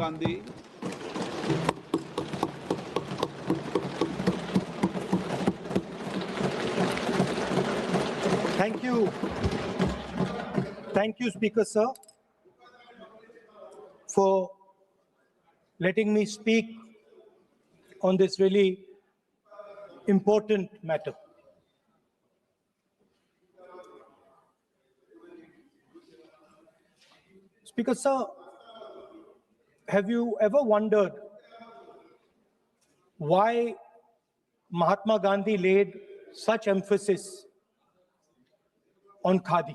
Gandhi. Thank you. Thank you, Speaker, sir, for letting me speak on this really important matter. Speaker, sir, have you ever wondered why Mahatma Gandhi laid such emphasis on khadi?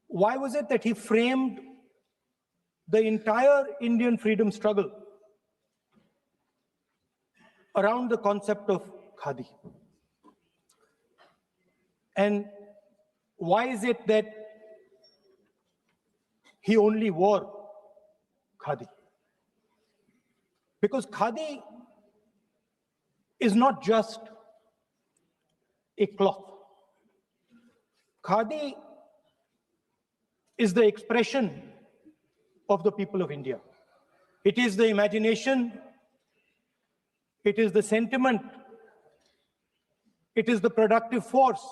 Why was it that he framed the entire Indian freedom struggle around the concept of khadi? And why is it that he only wore khadi? Because khadi is not just a cloth. Khadi is the expression of the people of India. It is the imagination, it is the sentiment, it is the productive force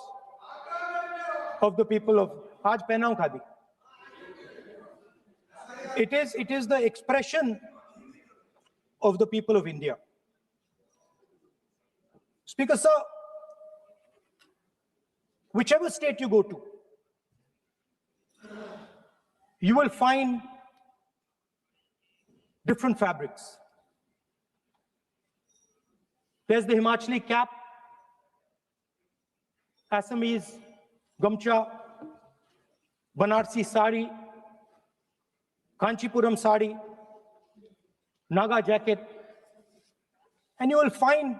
of the people of Aaj Pehnaun Khadi. It is the expression of the people of India. Speaker, sir, whichever state you go to, you will find different fabrics. There's the Himachali cap, Assamese gamcha, Banarsi sari, Kanchipuram sari, Naga jacket, and you will find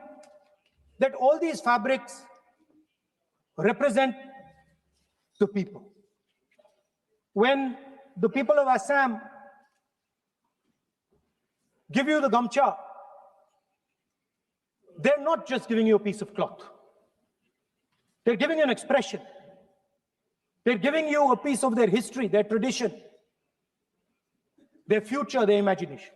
that all these fabrics represent the people. When the people of Assam give you the gamcha, they're not just giving you a piece of cloth. They're giving you an expression. They're giving you a piece of their history, their tradition, their future, their imagination.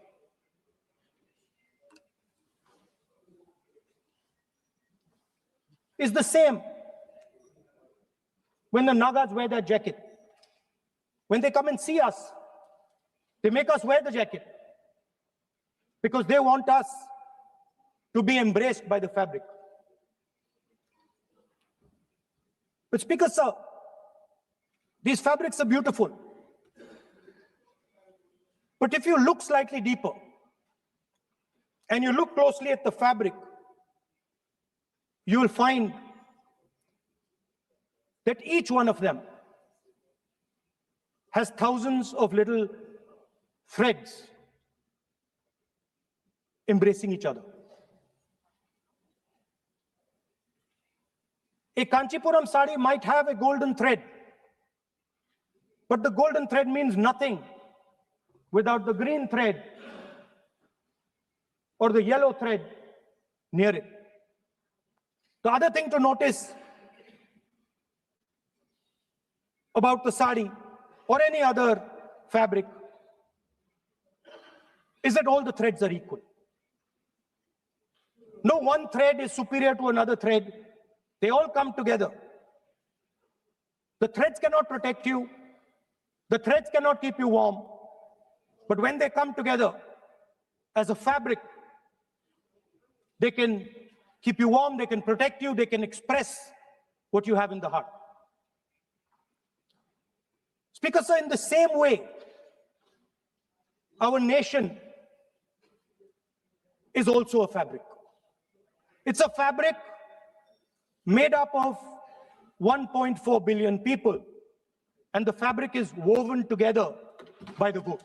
It's the same when the Nagas wear their jacket. When they come and see us, they make us wear the jacket because they want us to be embraced by the fabric. But Speaker, sir, these fabrics are beautiful. But if you look slightly deeper and you look closely at the fabric, you will find that each one of them has thousands of little threads embracing each other. A Kanchipuram sari might have a golden thread, but the golden thread means nothing without the green thread or the yellow thread near it. The other thing to notice about the sari or any other fabric is that all the threads are equal. No one thread is superior to another thread. They all come together. The threads cannot protect you. The threads cannot keep you warm. But when they come together as a fabric, they can keep you warm, they can protect you, they can express what you have in the heart. Speaker, sir, in the same way, our nation is also a fabric. It's a fabric made up of 1.4 billion people, and the fabric is woven together by the vote.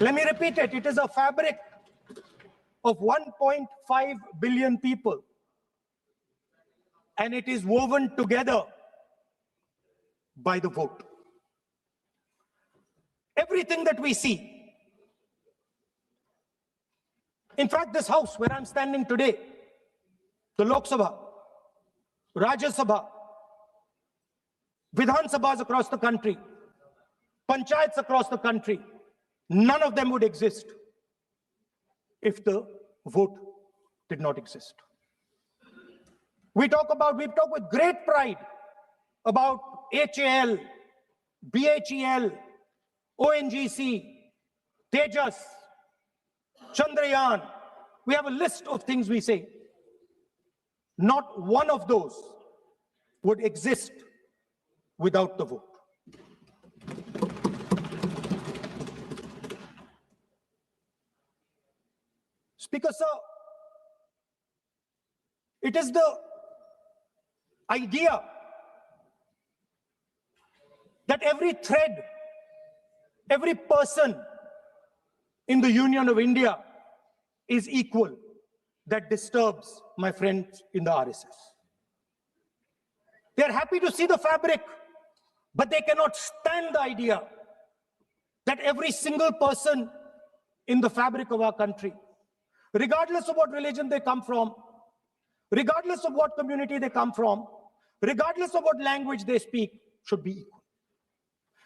Let me repeat it. It is a fabric of 1.5 billion people, and it is woven together by the vote. Everything that we see, in fact, this house where I'm standing today, the Lok Sabha, Rajya Sabha, Vidhan Sabhas across the country, panchayats across the country, none of them would exist if the vote did not exist. We talk with great pride about HAL, BHEL, ONGC, Tejas, Chandrayaan. We have a list of things we say. Not one of those would exist without the vote. Speaker, sir, it is the idea that every thread, every person in the Union of India is equal that disturbs my friends in the RSS. They are happy to see the fabric, but they cannot stand the idea that every single person in the fabric of our country, regardless of what religion they come from, regardless of what community they come from, regardless of what language they speak, should be equal.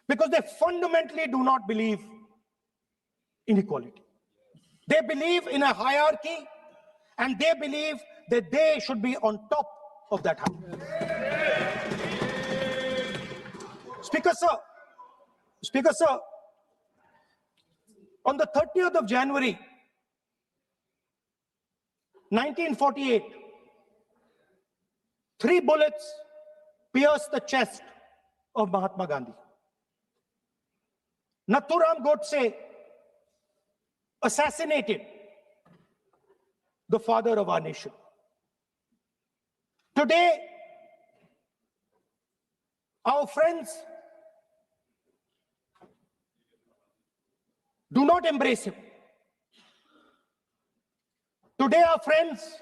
Because they fundamentally do not believe in equality. They believe in a hierarchy, and they believe that they should be on top of that hierarchy. Speaker, sir, on the 30th of January, 1948, 3 bullets pierced the chest of Mahatma Gandhi. Nathuram Godse assassinated the father of our nation. Today, our friends do not embrace him. Today, our friends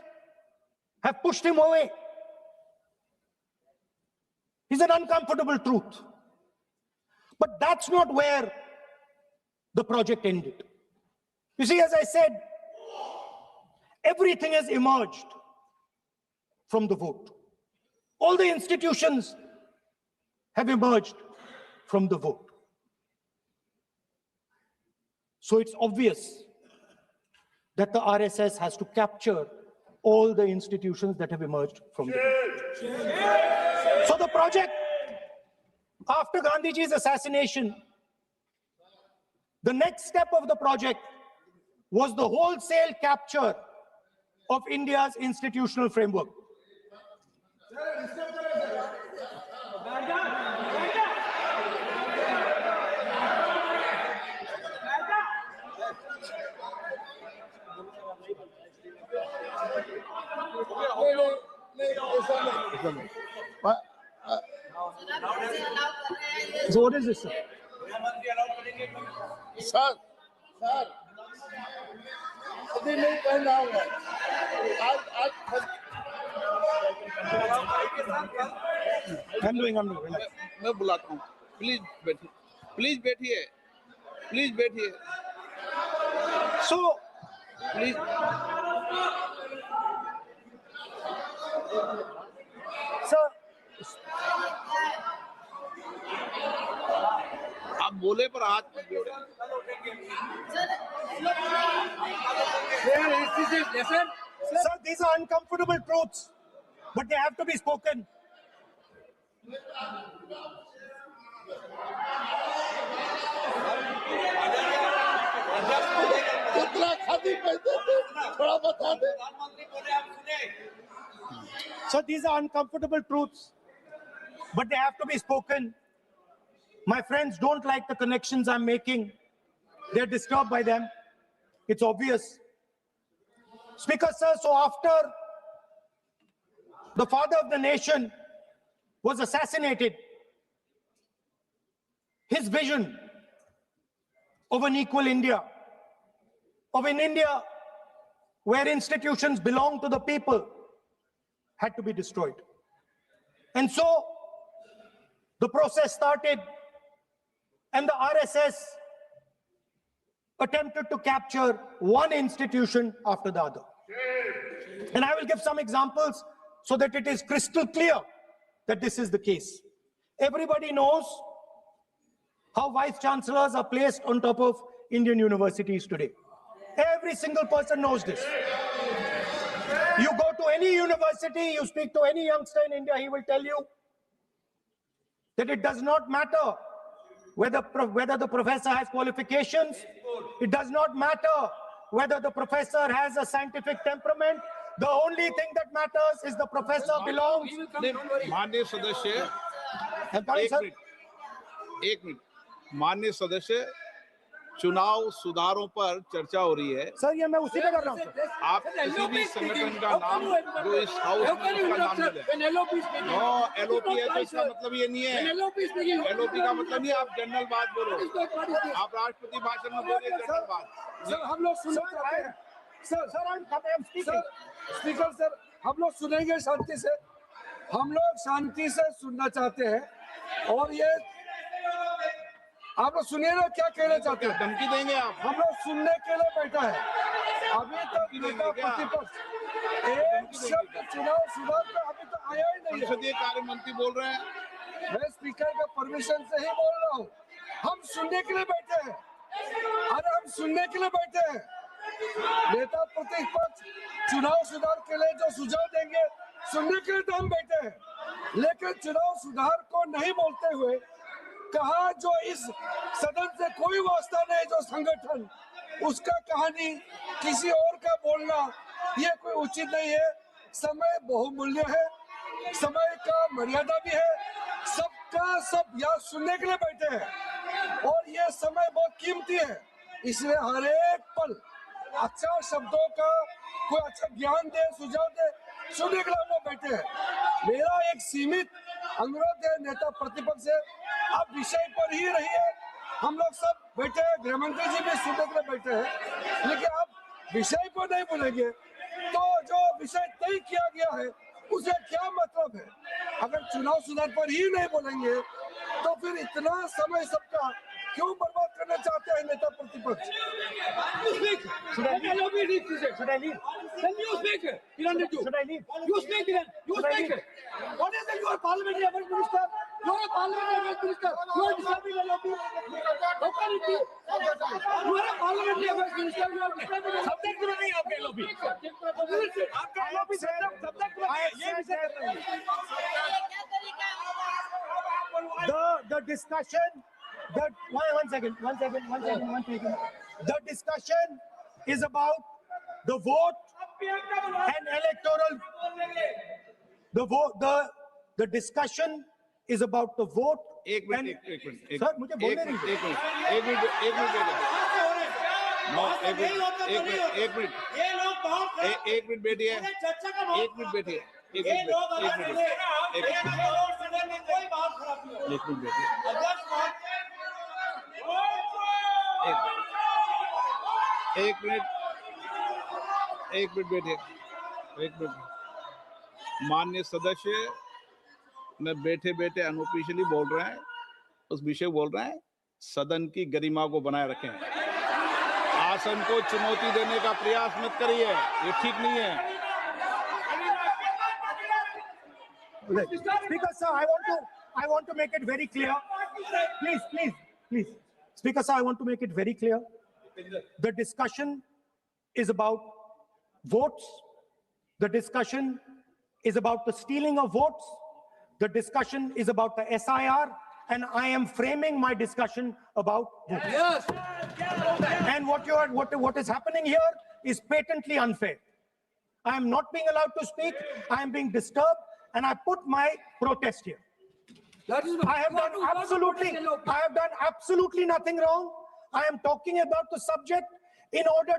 have pushed him away. It's an uncomfortable truth. But that's not where the project ended. You see, as I said, everything has emerged from the vote. All the institutions have emerged from the vote. So it's obvious that the RSS has to capture all the institutions that have emerged from the vote. So the project, after Gandhiji's assassination, the next step of the project was the wholesale capture of India's institutional framework. So what is this, sir? Sir, अभी नहीं कहना होगा आज I'm doing. मैं बुलाता हूँ please बैठिए So, please sir, आप बोले पर हाथ मत जोड़े sir, these are uncomfortable truths, but they have to be spoken. कितना खादी पैसे थे थोड़ा बता दे So these are uncomfortable truths, but they have to be spoken. My friends don't like the connections I'm making. They're disturbed by them. It's obvious. Speaker, sir, so after the father of the nation was assassinated, his vision of an equal India, of an India where institutions belong to the people, had to be destroyed. And so the process started, and the RSS attempted to capture one institution after the other. And I will give some examples so that it is crystal clear that this is the case. Everybody knows how vice chancellors are placed on top of Indian universities today. Every single person knows this. You go to any university, you speak to any youngster in India, he will tell you that it does not matter whether the professor has qualifications. It does not matter whether the professor has a scientific temperament. The only thing that matters is the professor belongs. माननीय सदस्य, एक minute, माननीय सदस्य, चुनाव सुधारों पर चर्चा हो रही है। सर, ये मैं उसी पे कर रहा हूँ। आप किसी भी संगठन का नाम जो इस हाउस में उसका नाम ले लें। नो एलओपी है तो इसका मतलब ये नहीं है। एलओपी का मतलब नहीं, आप जनरल बात बोलो। आप राष्ट्रपति भाषण में बोलिए जनरल बात। सर, हम लोग सुनना चाहते हैं। स्पीकर सर, हम लोग सुनेंगे शांति से। हम लोग शांति से सुनना चाहते हैं और ये आप लोग सुनिए ना क्या कहना चाहते हैं। धमकी देंगे आप? हम लोग सुनने के लिए बैठा है। अभी तक नेता प्रतिपक्ष एक शब्द चुनाव सुधार पे अभी तक आया ही नहीं है। संसदीय कार्य मंत्री बोल रहे हैं। मैं स्पीकर के परमिशन से ही बोल रहा हूँ। हम सुनने के लिए बैठे हैं। अरे हम सुनने के लिए बैठे हैं। नेता प्रतिपक्ष चुनाव सुधार के लिए जो सुझाव देंगे सुनने के लिए तो हम बैठे हैं, लेकिन चुनाव सुधार को नहीं बोलते हुए कहा जो इस सदन से कोई वास्ता नहीं, जो संगठन उसका कहानी किसी और का बोलना ये कोई उचित नहीं है। समय बहुमूल्य है, समय का मर्यादा भी है। सबका सब यहाँ सुनने के लिए बैठे हैं और ये समय बहुत कीमती है, इसलिए हर एक पल अच्छा शब्दों का कोई अच्छा ज्ञान दे, सुझाव दे, सुनने के लिए हम लोग बैठे हैं। मेरा एक सीमित अनुरोध है नेता प्रतिपक्ष से, आप विषय पर ही रहिए। हम लोग सब बैठे हैं, गृह मंत्री जी भी सुनने के लिए बैठे हैं, लेकिन आप विषय को नहीं बोलेंगे तो जो विषय तय किया गया है उसे क्या मतलब है। अगर चुनाव सुधार पर ही नहीं बोलेंगे तो फिर इतना समय सबका क्यों बर्बाद करना चाहते हैं नेता प्रतिपक्ष। The discussion, one second. The discussion is about the vote and electoral. The discussion is about the vote. एक मिनट सर, मुझे बोलने दीजिए। एक मिनट बैठिए। माननीय सदस्य मैं बैठे बैठे अनऑफिशियली बोल रहे हैं, उस विषय बोल रहे हैं। सदन की गरिमा को बनाए रखें, आसन को चुनौती देने का प्रयास मत करिए, ये ठीक नहीं है। Speaker sir, I want to make it very clear. Please. Speaker sir, I want to make it very clear. The discussion is about votes. The discussion is about the stealing of votes. The discussion is about the SIR, and I am framing my discussion about votes. Yes. And what is happening here is patently unfair. I am not being allowed to speak. I am being disturbed, and I put my protest here. I have done absolutely nothing wrong. I am talking about the subject. In order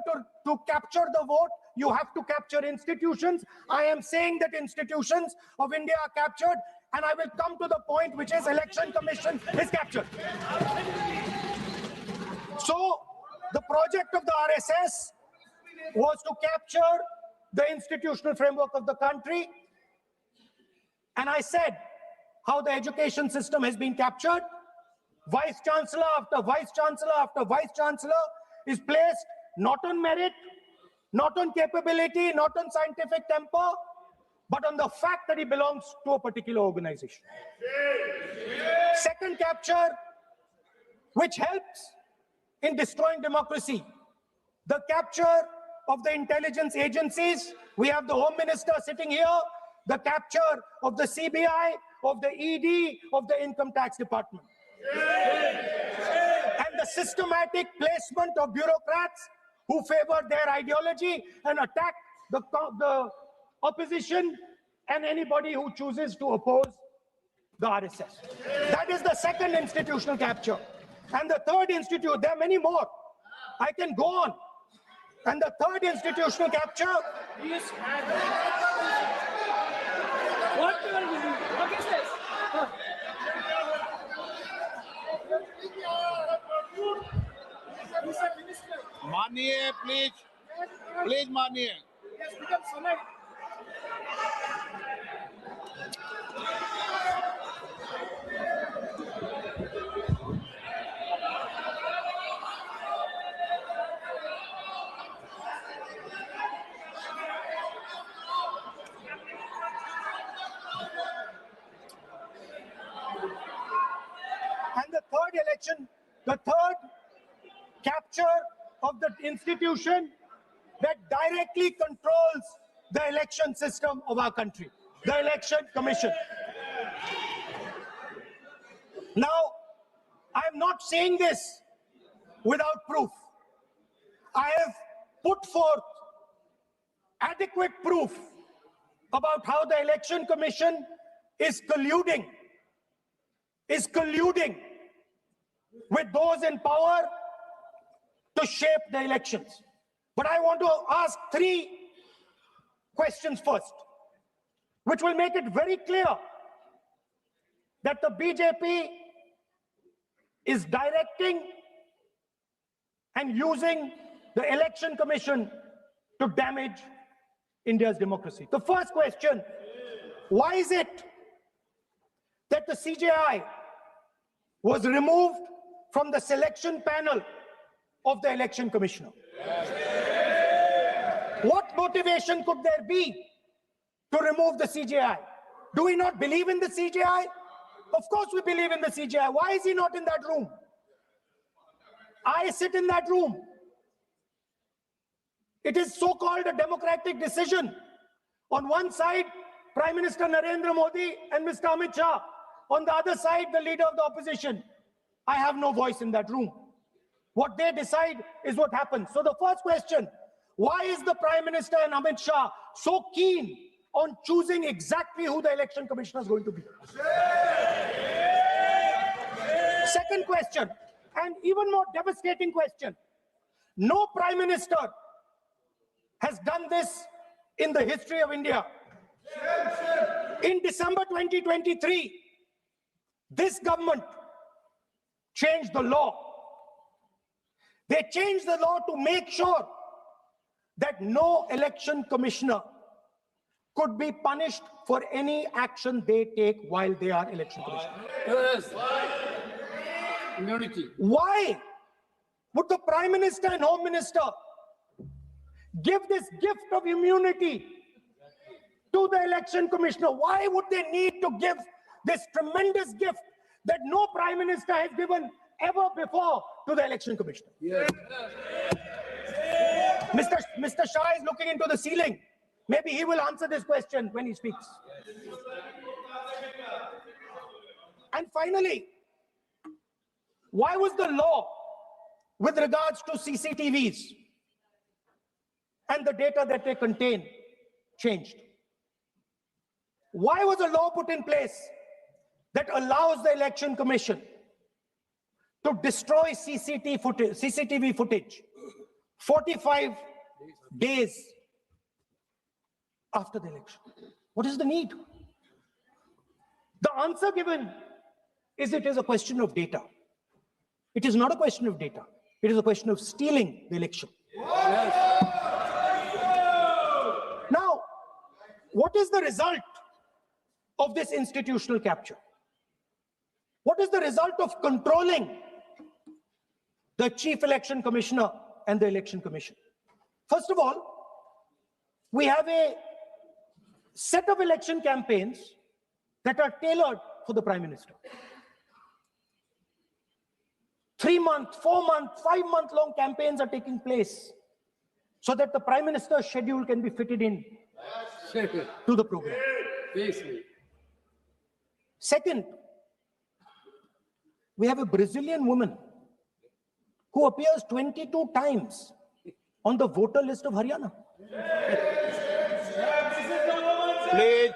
to capture the vote, you have to capture institutions. I am saying that institutions of India are captured, and I will come to the point, which is Election Commission is captured. So the project of the RSS was to capture the institutional framework of the country. And I said how the education system has been captured. Vice Chancellor after Vice Chancellor after Vice Chancellor is placed not on merit, not on capability, not on scientific temper, but on the fact that he belongs to a particular organization. Second capture which helps in destroying democracy. The capture of the intelligence agencies. We have the Home Minister sitting here. The capture of the CBI, of the ED, of the Income Tax Department. And the systematic placement of bureaucrats who favor their ideology and attack the opposition and anybody who chooses to oppose the RSS. That is the second institutional capture. And the third there are many more. I can go on. And the third institutional capture. What is this? मानिए please मानिए. And the third capture of the institution that directly controls the election system of our country, the Election Commission. Now, I'm not saying this without proof. I have put forth adequate proof about how the Election Commission is colluding with those in power to shape the elections. But I want to ask three questions first, which will make it very clear that the BJP is directing and using the Election Commission to damage India's democracy. The first question, why is it that the CJI was removed from the selection panel of the election commissioner? What motivation could there be to remove the CJI? Do we not believe in the CJI? Of course we believe in the CJI. Why is he not in that room? I sit in that room. It is so-called a democratic decision. On one side, Prime Minister Narendra Modi and Mr. Amit Shah. On the other side, the leader of the opposition. I have no voice in that room. What they decide is what happens. So the first question, why is the Prime Minister and Amit Shah so keen on choosing exactly who the election commissioner is going to be? Second question, and even more devastating question. No Prime Minister has done this in the history of India. In December 2023, this government changed the law. They changed the law to make sure that no election commissioner could be punished for any action they take while they are election commissioner. Yes. Immunity. Why would the Prime Minister and Home Minister give this gift of immunity to the election commissioner? Why would they need to give this tremendous gift that no Prime Minister has given ever before to the election commissioner? Yes. Mr. Shah is looking into the ceiling. Maybe he will answer this question when he speaks. And finally, why was the law with regards to CCTVs and the data that they contain changed? Why was a law put in place that allows the election commission to destroy CCTV footage 45 days after the election? What is the need? The answer given is it is a question of data. It is not a question of data. It is a question of stealing the election. Now, what is the result of this institutional capture? What is the result of controlling the Chief Election Commissioner and the Election Commission? First of all, we have a set of election campaigns that are tailored for the Prime Minister. 3-month, 4-month, 5-month-long campaigns are taking place so that the Prime Minister's schedule can be fitted in to the program. Second, we have a Brazilian woman who appears 22 times on the voter list of Haryana. Please.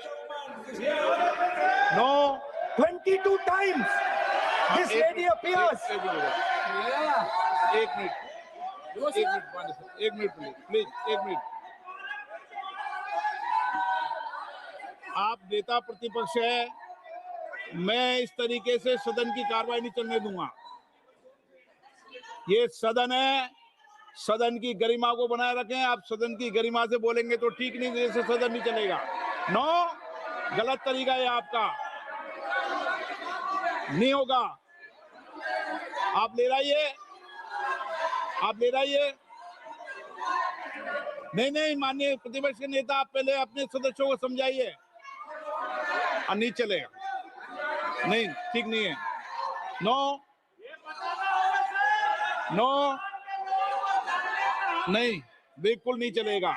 No. 22 times this lady appears. एक minute please एक minute. आप नेता प्रतिपक्ष है, मैं इस तरीके से सदन की कार्रवाई नहीं चलने दूंगा। ये सदन है, सदन की गरिमा को बनाए रखें। आप सदन की गरिमा से बोलेंगे तो ठीक नहीं, जैसे सदन नहीं चलेगा। नो, गलत तरीका है आपका, नहीं होगा। आप ले रहिए, आप ले रहिए। नहीं, माननीय प्रतिपक्ष के नेता, आप पहले अपने सदस्यों को समझाइए। नहीं चलेगा, नहीं, ठीक नहीं है। नो, नहीं, बिल्कुल नहीं चलेगा।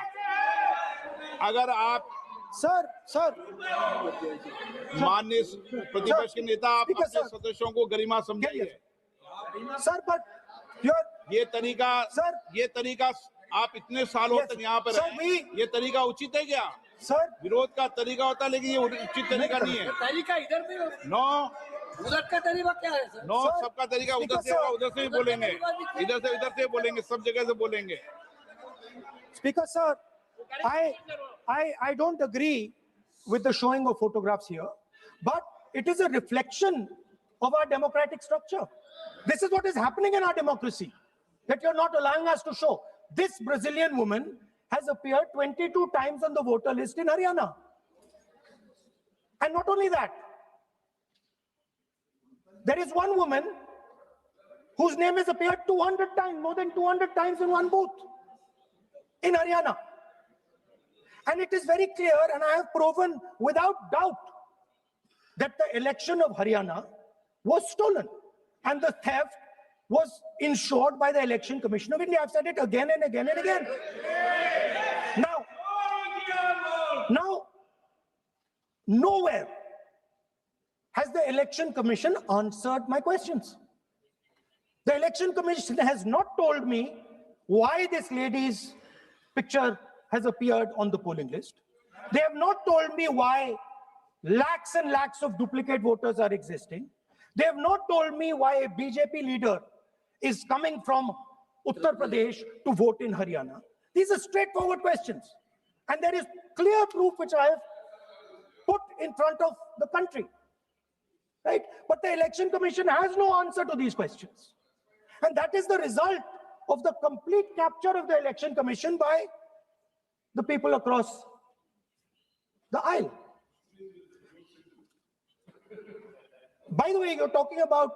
अगर आप सर माननीय प्रतिपक्ष के नेता, आप अपने सदस्यों को गरिमा समझाइए। सर, बट ये तरीका आप इतने सालों तक यहाँ पर रहे, ये तरीका उचित है क्या? सर, विरोध का तरीका होता है, लेकिन ये उचित तरीका नहीं है। तरीका इधर भी नो, उधर का तरीका क्या है सर? नो, सबका तरीका उधर से होगा, उधर से ही बोलेंगे, इधर से बोलेंगे, सब जगह से बोलेंगे। Speaker sir, I don't agree with the showing of photographs here, but it is a reflection of our democratic structure. This is what is happening in our democracy, that you're not allowing us to show. This Brazilian woman has appeared 22 times on the voter list in Haryana. And not only that, there is one woman whose name has appeared 200 times, more than 200 times in one booth in Haryana. And it is very clear, and I have proven without doubt, that the election of Haryana was stolen and the theft was ensured by the Election Commission of India. I've said it again and again and again. Now, nowhere has the Election Commission answered my questions. The Election Commission has not told me why this lady's picture has appeared on the polling list. They have not told me why lakhs and lakhs of duplicate voters are existing. They have not told me why a BJP leader is coming from Uttar Pradesh to vote in Haryana. These are straightforward questions. And there is clear proof which I have put in front of the country. Right? But the Election Commission has no answer to these questions. And that is the result of the complete capture of the Election Commission by the people across the aisle. By the way, you're talking about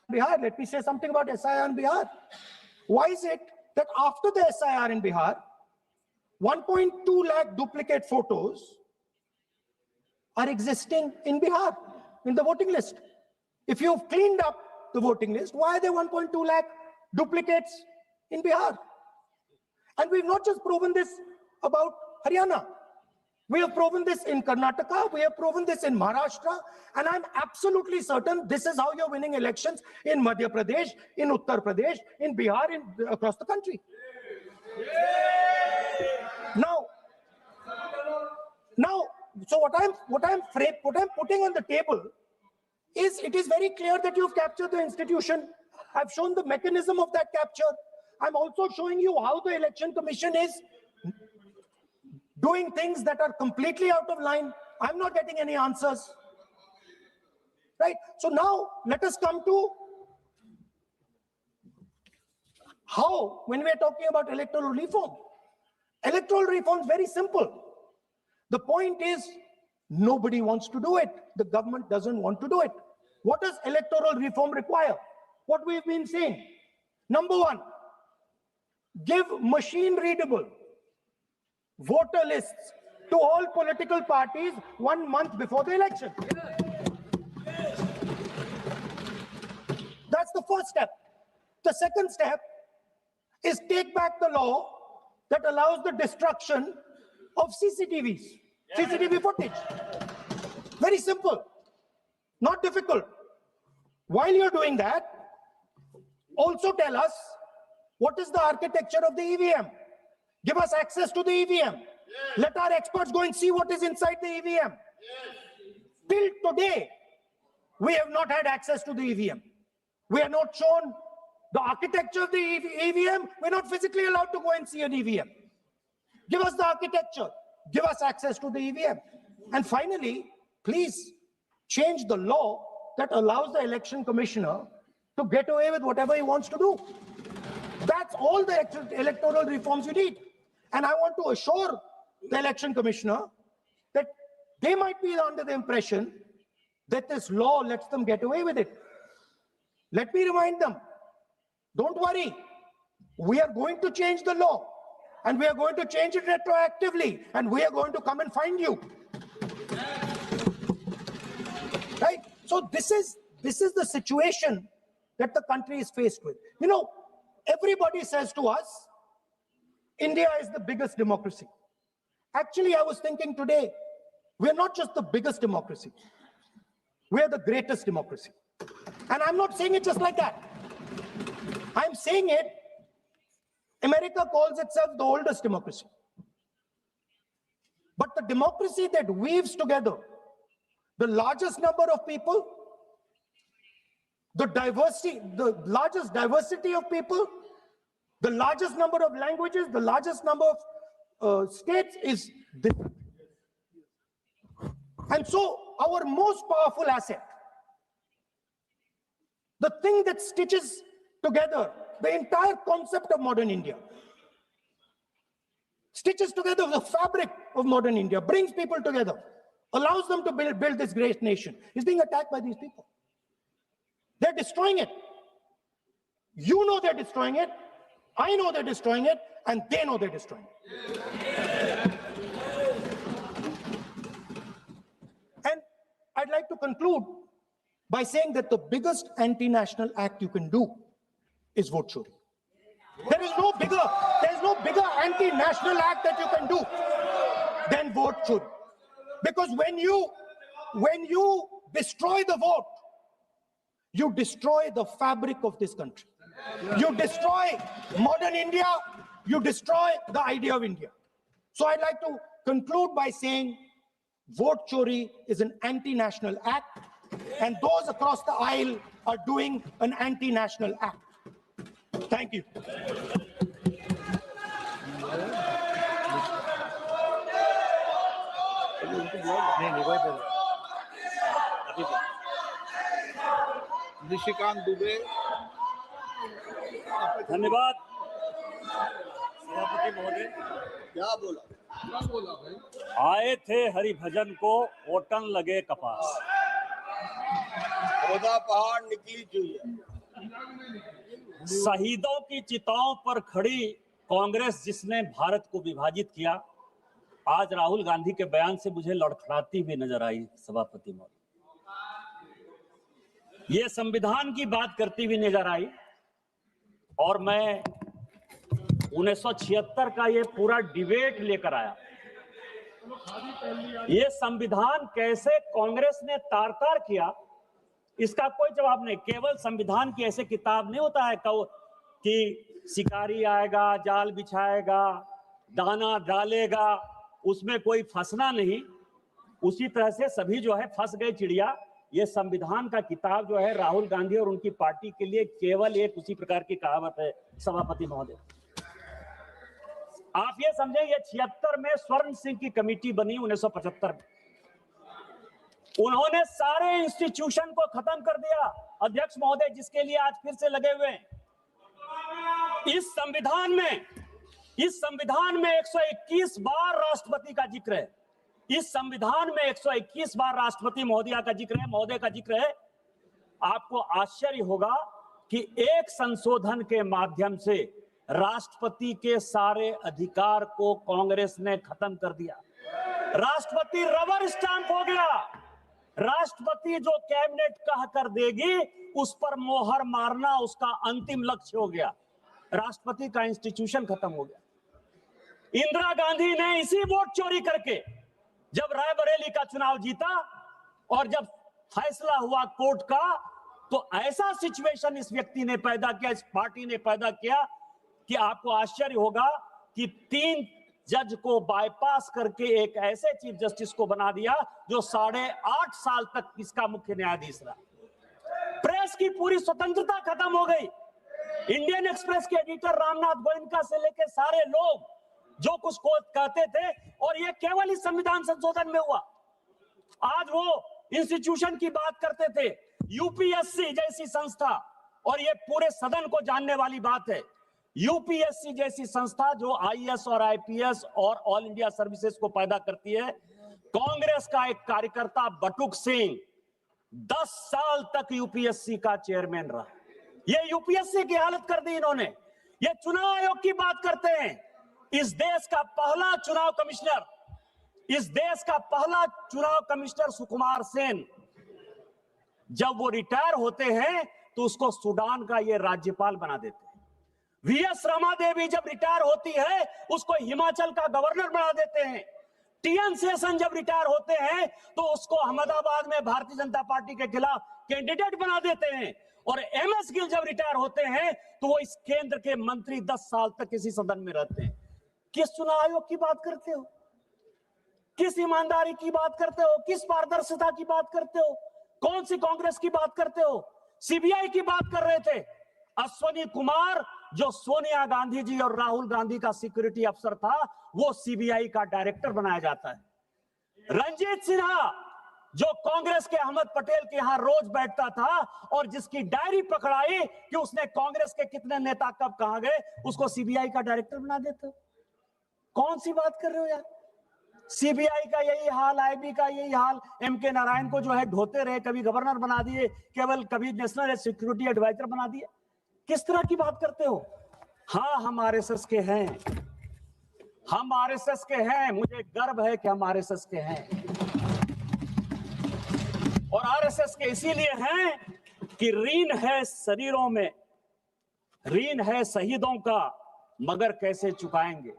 Bihar. Let me say something about SIR in Bihar. Why is it that after the SIR in Bihar, 1.2 lakh duplicate photos are existing in Bihar, in the voting list? If you've cleaned up the voting list, why are there 1.2 lakh duplicates in Bihar? And we've not just proven this about Haryana. We have proven this in Karnataka, we have proven this in Maharashtra, and I'm absolutely certain this is how you're winning elections in Madhya Pradesh, in Uttar Pradesh, in Bihar, across the country. Now, so what I'm putting on the table is, it is very clear that you've captured the institution. I've shown the mechanism of that capture. I'm also showing you how the Election Commission is doing things that are completely out of line. I'm not getting any answers. Right? So now let us come to how, when we're talking about electoral reform. Electoral reform is very simple. The point is, nobody wants to do it. The government doesn't want to do it. What does electoral reform require? What we've been saying. Number one, give machine-readable voter lists to all political parties 1 month before the election. That's the first step. The second step is take back the law that allows the destruction of CCTV footage. Very simple, not difficult. While you're doing that, also tell us what is the architecture of the EVM. Give us access to the EVM. Let our experts go and see what is inside the EVM. Till today, we have not had access to the EVM. We are not shown the architecture of the EVM. We're not physically allowed to go and see an EVM. Give us the architecture. Give us access to the EVM. And finally, please change the law that allows the election commissioner to get away with whatever he wants to do. That's all the electoral reforms you need. And I want to assure the election commissioner that they might be under the impression that this law lets them get away with it. Let me remind them, don't worry, we are going to change the law and we are going to change it retroactively and we are going to come and find you. Right? So this is the situation that the country is faced with. You know, everybody says to us, India is the biggest democracy. Actually, I was thinking today, we're not just the biggest democracy, we're the greatest democracy. And I'm not saying it just like that. I'm saying it, America calls itself the oldest democracy. But the democracy that weaves together the largest number of people, the largest diversity of people, the largest number of languages, the largest number of states is this. And so our most powerful asset, the thing that stitches together the entire concept of modern India, stitches together the fabric of modern India, brings people together, allows them to build this great nation, is being attacked by these people. They're destroying it. You know they're destroying it. I know they're destroying it, and they know they're destroying it. And I'd like to conclude by saying that the biggest anti-national act you can do is vote chori. There is no bigger anti-national act that you can do than vote chori. Because when you destroy the vote, you destroy the fabric of this country. You destroy modern India, you destroy the idea of India. So I'd like to conclude by saying vote chori is an anti-national act, and those across the aisle are doing an anti-national act. Thank you. Nishikant Dubey. धन्यवाद सभापति महोदय। क्या बोला भाई? आए थे हरिभजन को ओटन लगे कपास। पौधा पहाड़ निकली चुई। शहीदों की चिताओं पर खड़ी कांग्रेस जिसने भारत को विभाजित किया, आज राहुल गांधी के बयान से मुझे लड़खड़ाती हुई नजर आई सभापति महोदय। ये संविधान की बात करती हुई नजर आई और मैं 1976 का ये पूरा डिबेट लेकर आया। ये संविधान कैसे कांग्रेस ने तार-तार किया, इसका कोई जवाब नहीं। केवल संविधान की ऐसे किताब नहीं होता है कि शिकारी आएगा, जाल बिछाएगा, दाना डालेगा, उसमें कोई फंसना नहीं। उसी तरह से सभी जो है फंस गए चिड़िया। ये संविधान का किताब जो है राहुल गांधी और उनकी पार्टी के लिए केवल एक उसी प्रकार की कहावत है सभापति महोदय। आप ये समझें, ये 76 में स्वर्ण सिंह की कमेटी बनी 1975 में। उन्होंने सारे इंस्टीट्यूशन को खत्म कर दिया अध्यक्ष महोदय, जिसके लिए आज फिर से लगे हुए हैं। इस संविधान में 121 बार राष्ट्रपति का जिक्र है। इस संविधान में 121 बार राष्ट्रपति महोदय का जिक्र है। आपको आश्चर्य होगा कि एक संशोधन के माध्यम से राष्ट्रपति के सारे अधिकार को कांग्रेस ने खत्म कर दिया। राष्ट्रपति रबर स्टैंप हो गया। राष्ट्रपति जो कैबिनेट कह कर देगी उस पर मोहर मारना उसका अंतिम लक्ष्य हो गया। राष्ट्रपति का इंस्टीट्यूशन खत्म हो गया। इंदिरा गांधी ने इसी वोट चोरी करके जब रायबरेली का चुनाव जीता और जब फैसला हुआ कोर्ट का, तो ऐसा सिचुएशन इस व्यक्ति ने पैदा किया, इस पार्टी ने पैदा किया कि आपको आश्चर्य होगा कि 3 जज को बाईपास करके एक ऐसे चीफ जस्टिस को बना दिया जो 8.5 साल तक इसका मुख्य न्यायाधीश रहा। प्रेस की पूरी स्वतंत्रता खत्म हो गई। इंडियन एक्सप्रेस के एडिटर रामनाथ गोयनका से लेकर सारे लोग जो कुछ को कहते थे, और ये केवल इस संविधान संशोधन में हुआ। आज वो इंस्टीट्यूशन की बात करते थे, यूपीएससी जैसी संस्था, और ये पूरे सदन को जानने वाली बात है, यूपीएससी जैसी संस्था जो आईएएस और आईपीएस और ऑल इंडिया सर्विसेज को पैदा करती है। कांग्रेस का एक कार्यकर्ता बटुक सिंह 10 साल तक यूपीएससी का चेयरमैन रहा। ये यूपीएससी की हालत कर दी इन्होंने। ये चुनाव आयोग की बात करते हैं। इस देश का पहला चुनाव कमिश्नर सुकुमार सेन, जब वो रिटायर होते हैं तो उसको सूडान का ये राज्यपाल बना देते हैं। वीएस रमा देवी जब रिटायर होती है उसको हिमाचल का गवर्नर बना देते हैं। टीएन शेषन जब रिटायर होते हैं तो उसको अहमदाबाद में भारतीय जनता पार्टी के खिलाफ कैंडिडेट बना देते हैं। और एमएस गिल जब रिटायर होते हैं तो वो इस केंद्र के मंत्री 10 साल तक इसी सदन में रहते हैं। किस चुनाव आयोग की बात करते हो? किस ईमानदारी की बात करते हो? किस पारदर्शिता की बात करते हो? कौन सी कांग्रेस की बात करते हो? सीबीआई की बात कर रहे थे। अश्वनी कुमार जो सोनिया गांधी जी और राहुल गांधी का सिक्योरिटी अफसर था, वो सीबीआई का डायरेक्टर बनाया जाता है। रंजीत सिन्हा जो कांग्रेस के अहमद पटेल के यहां रोज बैठता था और जिसकी डायरी पकड़ाई कि उसने कांग्रेस के कितने नेता कब कहां गए, उसको सीबीआई का डायरेक्टर बना देते हो। कौन सी बात कर रहे हो यार? सीबीआई का यही हाल, आईबी का यही हाल। एमके नारायण को जो है ढोते रहे, कभी गवर्नर बना दिए, केवल कभी नेशनल सिक्योरिटी एडवाइजर बना दिए। किस तरह की बात करते हो? हाँ, हम आरएसएस के हैं, हम आरएसएस के हैं। मुझे गर्व है कि हम आरएसएस के हैं, और आरएसएस के इसीलिए हैं कि ऋण है शरीरों में, ऋण है शहीदों का, मगर कैसे चुकाएंगे?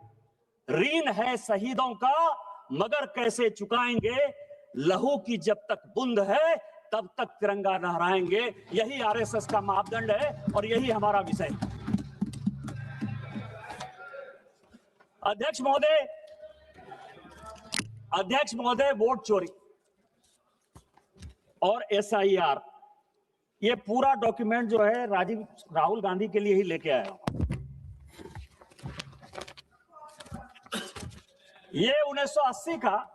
ऋण है शहीदों का मगर कैसे चुकाएंगे? लहू की जब तक बूंद है तब तक तिरंगा लहराएंगे। यही आरएसएस का मापदंड है और यही हमारा विषय है। अध्यक्ष महोदय, वोट चोरी और एसआईआर, ये पूरा डॉक्यूमेंट जो है राहुल गांधी के लिए ही लेके आया। ये 1980 का,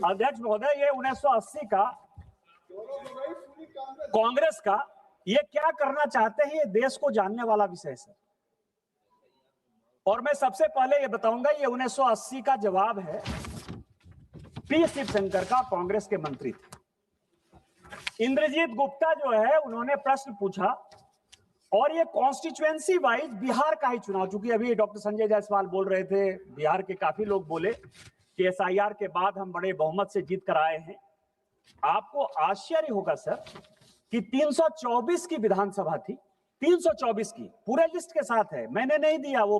अध्यक्ष महोदय, ये 1980 का कांग्रेस का, ये क्या करना चाहते हैं ये देश को जानने वाला विषय है सर। और मैं सबसे पहले ये बताऊंगा, ये 1980 का जवाब है पी शिवशंकर का, कांग्रेस के मंत्री थे। इंद्रजीत गुप्ता जो है उन्होंने प्रश्न पूछा, और ये कॉन्स्टिट्यूएंसी वाइज बिहार का ही चुनाव, चूंकि अभी डॉक्टर संजय जायसवाल बोल रहे थे, बिहार के काफी लोग बोले कि एसआईआर के बाद हम बड़े बहुमत से जीत कर आए हैं। आपको आश्चर्य होगा सर कि 324 की विधानसभा थी, 324 की पूरे लिस्ट के साथ है, मैंने नहीं दिया, वो